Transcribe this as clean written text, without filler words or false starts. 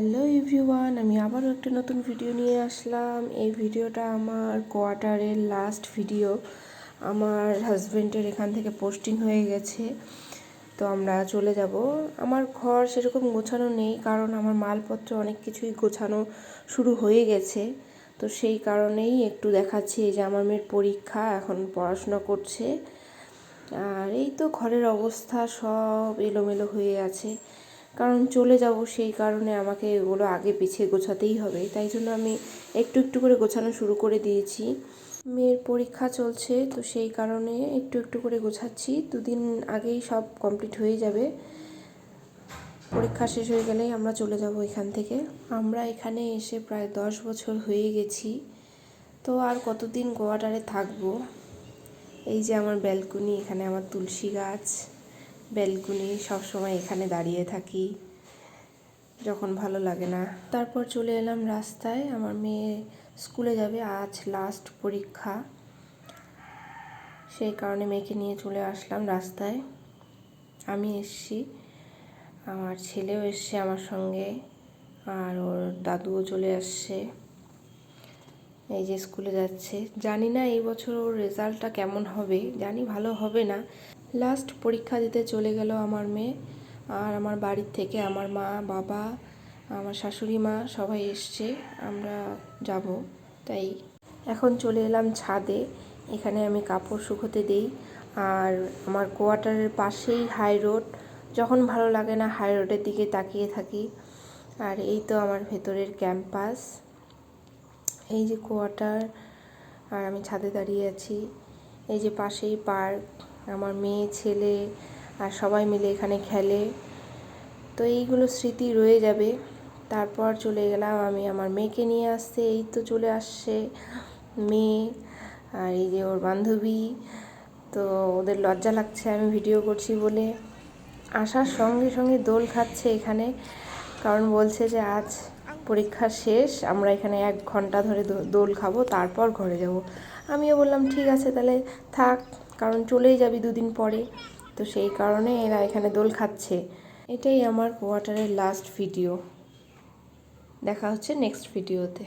Hello everyone, আমি আবারও একটা নতুন ভিডিও নিয়ে আসলাম। এই ভিডিওটা আমার কোয়ার্টারের লাস্ট ভিডিও। আমার হাজব্যান্ডের এখান থেকে পোস্টিং হয়ে গেছে, তো আমরা চলে যাব। আমার ঘর সেরকম গোছানো নেই, কারণ আমার মালপত্র অনেক কিছুই গোছানো শুরু হয়ে গেছে। তো সেই কারণেই একটু দেখাচ্ছি। এই যে আমার মেয়ের পরীক্ষা, এখন পড়াশোনা করছে। আর এই তো ঘরের অবস্থা সব এলোমেলো হয়ে আছে, কারণ চলে যাব, সেই কারণে আমাকে এগুলো আগে পিছিয়ে গোছাতেই হবে। তাই জন্য আমি একটু একটু করে গোছানো শুরু করে দিয়েছি। মেয়ের পরীক্ষা চলছে, তো সেই কারণে একটু একটু করে গোছাচ্ছি। দুদিন আগেই সব কমপ্লিট হয়ে যাবে। পরীক্ষা শেষ হয়ে গেলেই আমরা চলে যাব এখান থেকে। আমরা এখানে এসে প্রায় 10 বছর হয়ে গেছি, তো আর কতদিন কোয়ার্টারে থাকবো। এই যে আমার ব্যালকনি, এখানে আমার তুলসী গাছ। ব্যালকনি সবসময় এখানে দাঁড়িয়ে থাকি যখন ভালো লাগে না। তারপর চলে এলাম রাস্তায়। আমার মেয়ে স্কুলে যাবে, আজ লাস্ট পরীক্ষা, সেই কারণে মেয়েকে নিয়ে চলে আসলাম রাস্তায়। আমি এসছি, আমার ছেলেও এসছে আমার সঙ্গে, আর ওর দাদুও চলে আসছে। এই যে স্কুলে যাচ্ছে। জানি না এই বছর ওর রেজাল্টটা কেমন হবে, জানি ভালো হবে না। লাস্ট পরীক্ষা দিতে চলে গেল আমার মেয়ে। আর আমার বাড়ির থেকে আমার মা, বাবা, আমার শাশুড়ি মা সবাই এসছে, আমরা যাব। তাই এখন চলে এলাম ছাদে। এখানে আমি কাপড় শুকোতে দিই। আর আমার কোয়ার্টারের পাশেই হাই রোড, যখন ভালো লাগে না হাই রোডের দিকে তাকিয়ে থাকি। আর এই তো আমার ভেতরের ক্যাম্পাস, এই যে কোয়ার্টার, আর আমি ছাদে দাঁড়িয়ে আছি। এই যে পাশেই পার্ক, আমার মেয়ে, ছেলে আর সবাই মিলে এখানে খেলে। তো এইগুলো স্মৃতি রয়ে যাবে। তারপর চলে গেলাম আমি আমার মেয়েকে নিয়ে আসতে। এই তো চলে আসছে মেয়ে, আর এই যে ওর বান্ধবী। তো ওদের লজ্জা লাগছে আমি ভিডিও করছি বলে। আসার সঙ্গে সঙ্গে দোল খাচ্ছে এখানে, কারণ বলছে যে আজ পরীক্ষা শেষ, আমরা এখানে 1 ঘন্টা ধরে দোল খাবো, তারপর ঘরে যাব। আমিও বললাম ঠিক আছে তাহলে থাক, কারণ চলেই যাবি 2 দিন পরে। তো সেই কারণে এরা এখানে দোল খাচ্ছে। এটাই আমার কোয়ার্টারের লাস্ট ভিডিও। দেখা হচ্ছে নেক্সট ভিডিওতে।